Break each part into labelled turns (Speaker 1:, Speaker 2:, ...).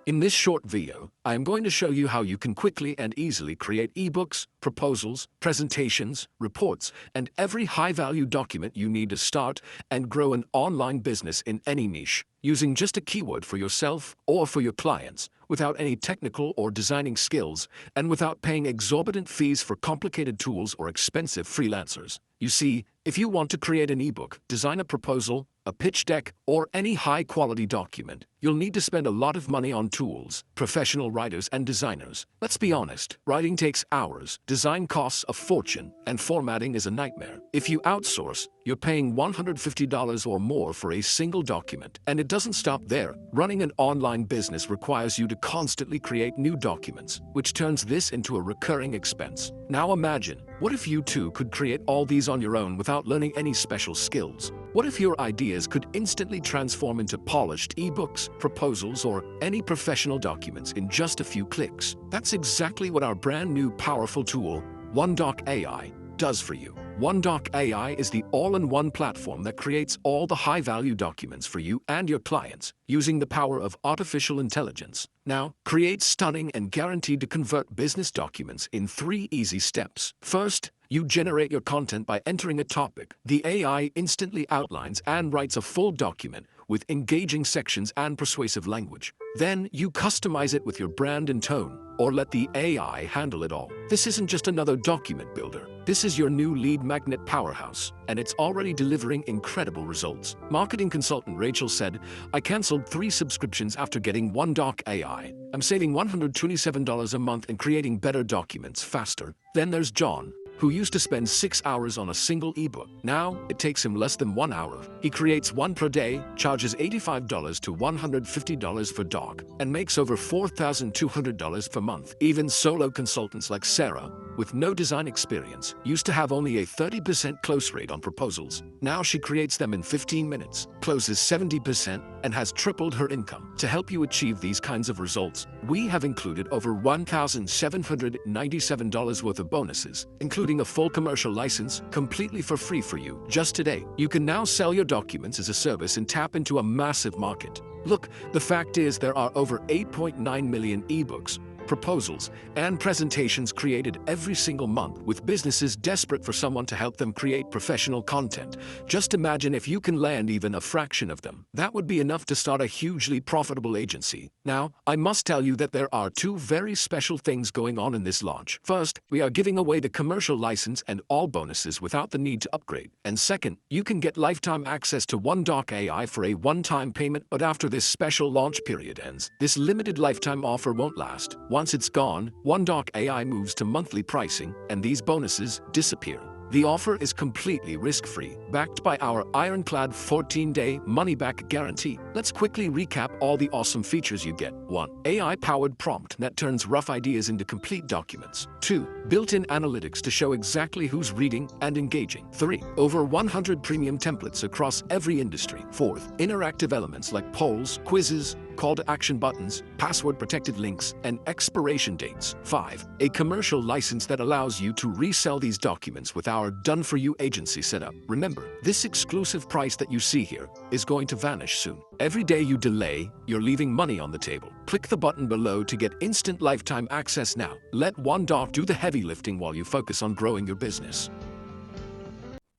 Speaker 1: In this short video, I am going to show you how you can quickly and easily create ebooks, proposals, presentations, reports, and every high-value document you need to start and grow an online business in any niche, using just a keyword for yourself or for your clients, without any technical or designing skills, and without paying exorbitant fees for complicated tools or expensive freelancers. You see, if you want to create an ebook, design a proposal, a pitch deck, or any high-quality document, you'll need to spend a lot of money on tools, professional writers and designers. Let's be honest, writing takes hours, design costs a fortune, and formatting is a nightmare. If you outsource, you're paying $150 or more for a single document. And it doesn't stop there. Running an online business requires you to constantly create new documents, which turns this into a recurring expense. Now imagine, what if you too could create all these on your own without learning any special skills? What if your ideas could instantly transform into polished ebooks, proposals, or any professional documents in just a few clicks? That's exactly what our brand new powerful tool, OneDoc AI, does for you. OneDoc AI is the all-in-one platform that creates all the high-value documents for you and your clients using the power of artificial intelligence. Now, create stunning and guaranteed to convert business documents in 3 easy steps. First, you generate your content by entering a topic. The AI instantly outlines and writes a full document with engaging sections and persuasive language. Then you customize it with your brand and tone, or let the AI handle it all. This isn't just another document builder. This is your new lead magnet powerhouse, and it's already delivering incredible results. Marketing consultant Rachel said, "I canceled 3 subscriptions after getting OneDoc AI. I'm saving $127 a month and creating better documents faster." Then there's John, who used to spend 6 hours on a single ebook. Now, it takes him less than 1 hour. He creates one per day, charges $85 to $150 for doc, and makes over $4,200 per month. Even solo consultants like Sarah, with no design experience, used to have only a 30% close rate on proposals. Now she creates them in 15 minutes, closes 70%, and has tripled her income. To help you achieve these kinds of results, we have included over $1,797 worth of bonuses, including a full commercial license, completely for free for you. Just today, you can now sell your documents as a service and tap into a massive market. Look, the fact is there are over 8.9 million ebooks, proposals, and presentations created every single month, with businesses desperate for someone to help them create professional content. Just imagine if you can land even a fraction of them. That would be enough to start a hugely profitable agency. Now, I must tell you that there are 2 very special things going on in this launch. First, we are giving away the commercial license and all bonuses without the need to upgrade. And second, you can get lifetime access to OneDoc AI for a one-time payment, but after this special launch period ends, this limited lifetime offer won't last. Once it's gone, OneDoc AI moves to monthly pricing, and these bonuses disappear. The offer is completely risk-free, backed by our ironclad 14-day money-back guarantee. Let's quickly recap all the awesome features you get. 1. AI-powered prompt that turns rough ideas into complete documents. 2. Built-in analytics to show exactly who's reading and engaging. 3. Over 100 premium templates across every industry. 4. Interactive elements like polls, quizzes, call-to-action buttons, password-protected links, and expiration dates. 5. A commercial license that allows you to resell these documents with our done-for-you agency setup. Remember, this exclusive price that you see here is going to vanish soon. Every day you delay, you're leaving money on the table. Click the button below to get instant lifetime access now. Let OneDoc do the heavy lifting while you focus on growing your business.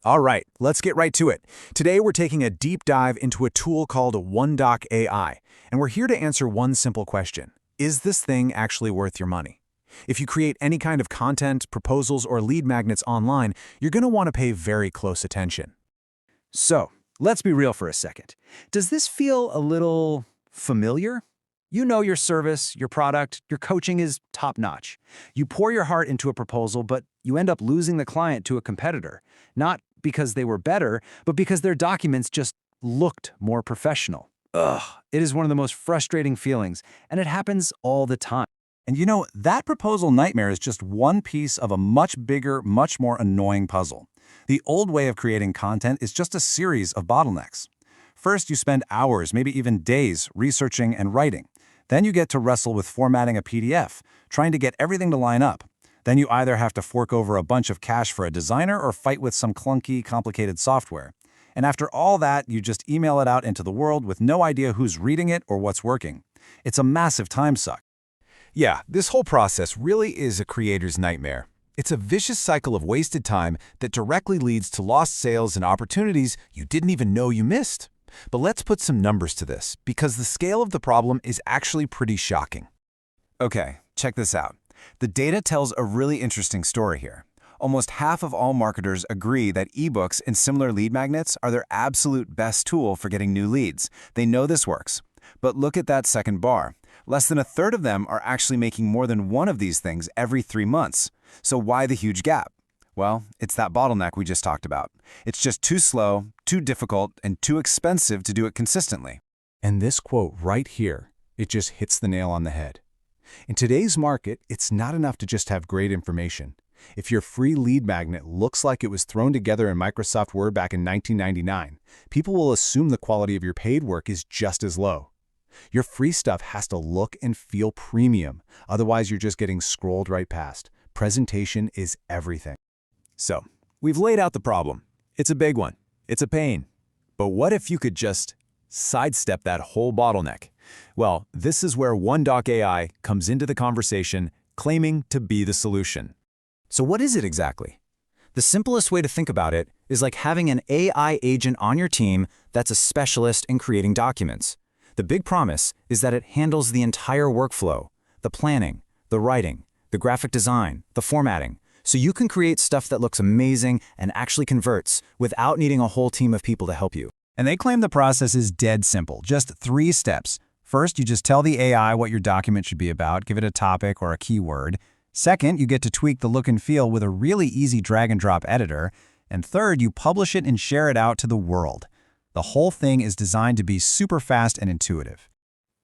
Speaker 2: All right, let's get right to it. Today we're taking a deep dive into a tool called OneDoc AI, and we're here to answer one simple question. Is this thing actually worth your money? If you create any kind of content, proposals, or lead magnets online, you're going to want to pay very close attention.
Speaker 3: So, let's be real for a second. Does this feel a little familiar? You know your service, your product, your coaching is top-notch. You pour your heart into a proposal, but you end up losing the client to a competitor. Not because they were better, but because their documents just looked more professional. Ugh, it is one of the most frustrating feelings, and it happens all the time.
Speaker 2: And you know, that proposal nightmare is just one piece of a much bigger, much more annoying puzzle. The old way of creating content is just a series of bottlenecks. First, you spend hours, maybe even days, researching and writing. Then you get to wrestle with formatting a PDF, trying to get everything to line up. Then you either have to fork over a bunch of cash for a designer or fight with some clunky, complicated software. And after all that, you just email it out into the world with no idea who's reading it or what's working. It's a massive time suck. Yeah, this whole process really is a creator's nightmare. It's a vicious cycle of wasted time that directly leads to lost sales and opportunities you didn't even know you missed. But let's put some numbers to this, because the scale of the problem is actually pretty shocking. Okay, check this out. The data tells a really interesting story here. Almost half of all marketers agree that ebooks and similar lead magnets are their absolute best tool for getting new leads. They know this works. But look at that second bar. Less than a third of them are actually making more than one of these things every 3 months. So why the huge gap? Well, it's that bottleneck we just talked about. It's just too slow, too difficult, and too expensive to do it consistently. And this quote right here, it just hits the nail on the head. In today's market, it's not enough to just have great information. If your free lead magnet looks like it was thrown together in Microsoft Word back in 1999, people will assume the quality of your paid work is just as low. Your free stuff has to look and feel premium, otherwise you're just getting scrolled right past. Presentation is everything. So, we've laid out the problem. It's a big one. It's a pain. But what if you could just sidestep that whole bottleneck? Well, this is where OneDoc AI comes into the conversation, claiming to be the solution. So what is it exactly? The simplest way to think about it is like having an AI agent on your team that's a specialist in creating documents. The big promise is that it handles the entire workflow, the planning, the writing, the graphic design, the formatting, so you can create stuff that looks amazing and actually converts without needing a whole team of people to help you.
Speaker 3: And they claim the process is dead simple, just 3 steps. First, you just tell the AI what your document should be about, give it a topic or a keyword. Second, you get to tweak the look and feel with a really easy drag-and-drop editor. And third, you publish it and share it out to the world. The whole thing is designed to be super fast and intuitive.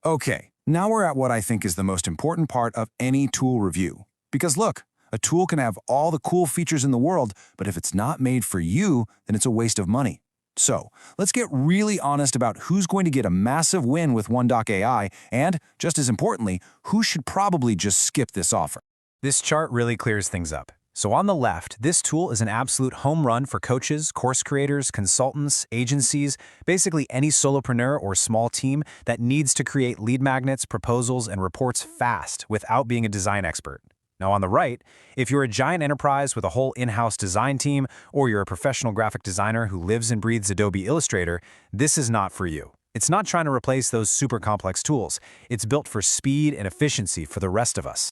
Speaker 2: Okay, now we're at what I think is the most important part of any tool review. Because look, a tool can have all the cool features in the world, but if it's not made for you, then it's a waste of money. So, let's get really honest about who's going to get a massive win with OneDoc AI, and, just as importantly, who should probably just skip this offer.
Speaker 3: This chart really clears things up. So on the left, this tool is an absolute home run for coaches, course creators, consultants, agencies, basically any solopreneur or small team that needs to create lead magnets, proposals, and reports fast without being a design expert. Now on the right, if you're a giant enterprise with a whole in-house design team, or you're a professional graphic designer who lives and breathes Adobe Illustrator, this is not for you. It's not trying to replace those super complex tools. It's built for speed and efficiency for the rest of us.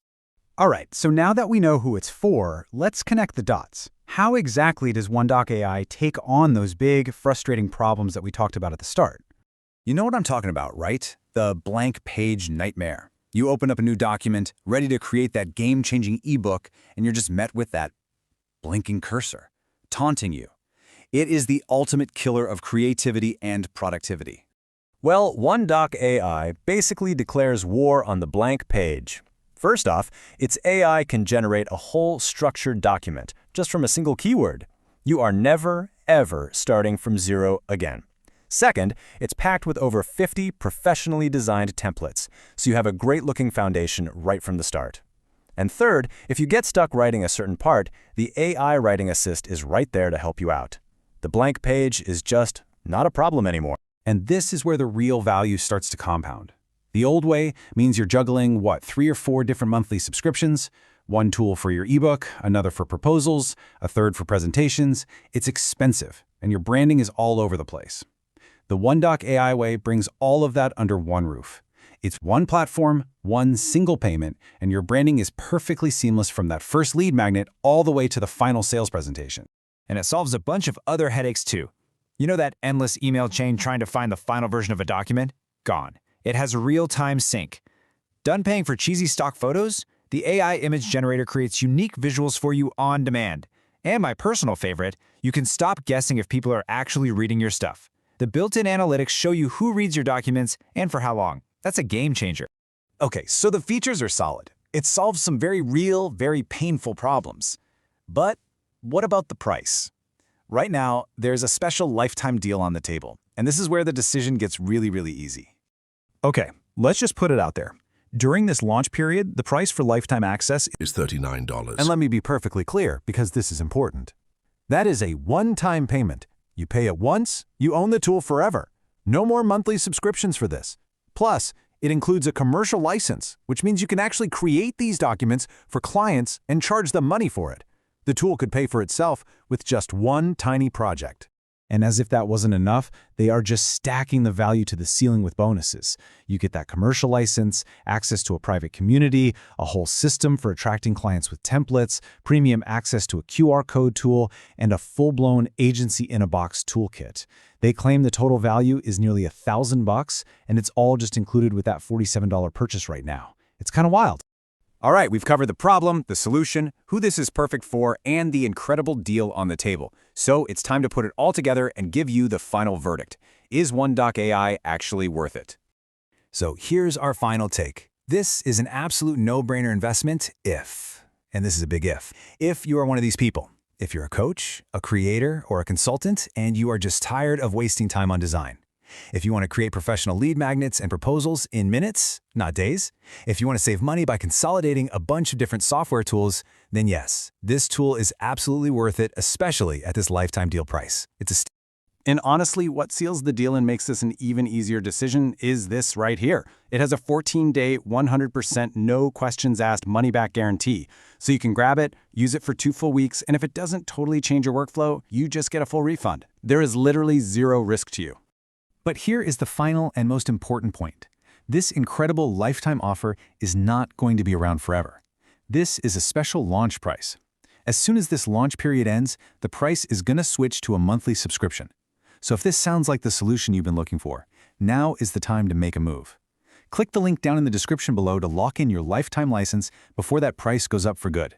Speaker 3: All right, so now that we know who it's for, let's connect the dots. How exactly does OneDoc AI take on those big, frustrating problems that we talked about at the start?
Speaker 2: You know what I'm talking about, right? The blank page nightmare. You open up a new document, ready to create that game-changing ebook, and you're just met with that blinking cursor, taunting you. It is the ultimate killer of creativity and productivity.
Speaker 3: Well, OneDoc AI basically declares war on the blank page. First off, its AI can generate a whole structured document just from a single keyword. You are never, ever starting from zero again. Second, it's packed with over 50 professionally designed templates, so you have a great-looking foundation right from the start. And third, if you get stuck writing a certain part, the AI Writing Assist is right there to help you out. The blank page is just not a problem anymore.
Speaker 2: And this is where the real value starts to compound. The old way means you're juggling, 3 or 4 different monthly subscriptions, one tool for your ebook, another for proposals, a third for presentations. It's expensive, and your branding is all over the place. The OneDoc AI way brings all of that under one roof. It's one platform, one single payment, and your branding is perfectly seamless from that first lead magnet all the way to the final sales presentation.
Speaker 3: And it solves a bunch of other headaches too. You know that endless email chain trying to find the final version of a document? Gone. It has real-time sync. Done paying for cheesy stock photos? The AI image generator creates unique visuals for you on demand. And my personal favorite, you can stop guessing if people are actually reading your stuff. The built-in analytics show you who reads your documents and for how long. That's a game changer.
Speaker 2: Okay, so the features are solid. It solves some very real, very painful problems. But what about the price? Right now, there's a special lifetime deal on the table, and this is where the decision gets really, really easy.
Speaker 3: Okay, let's just put it out there. During this launch period, the price for lifetime access
Speaker 1: is $39.
Speaker 2: And let me be perfectly clear, because this is important. That is a one-time payment. You pay it once, you own the tool forever. No more monthly subscriptions for this. Plus, It includes a commercial license, which means you can actually create these documents for clients and charge them money for it. The tool could pay for itself with just one tiny project.
Speaker 3: And as if that wasn't enough, they are just stacking the value to the ceiling with bonuses. You get that commercial license, access to a private community, a whole system for attracting clients with templates, premium access to a QR code tool, and a full-blown agency-in-a-box toolkit. They claim the total value is nearly $1,000, and it's all just included with that $47 purchase right now. It's kind of wild.
Speaker 2: All right, we've covered the problem, the solution, who this is perfect for, and the incredible deal on the table. So it's time to put it all together and give you the final verdict. Is OneDoc AI actually worth it? So here's our final take. This is an absolute no-brainer investment if, and this is a big if you are one of these people. If you're a coach, a creator, or a consultant, and you are just tired of wasting time on design. If you want to create professional lead magnets and proposals in minutes, not days. If you want to save money by consolidating a bunch of different software tools, then yes, this tool is absolutely worth it, especially at this lifetime deal price.
Speaker 3: And honestly, what seals the deal and makes this an even easier decision is this right here. It has a 14-day, 100% no questions asked money-back guarantee. So you can grab it, use it for 2 full weeks, and if it doesn't totally change your workflow, you just get a full refund. There is literally zero risk to you.
Speaker 2: But here is the final and most important point. This incredible lifetime offer is not going to be around forever. This is a special launch price. As soon as this launch period ends, the price is going to switch to a monthly subscription. So if this sounds like the solution you've been looking for, now is the time to make a move. Click the link down in the description below to lock in your lifetime license before that price goes up for good.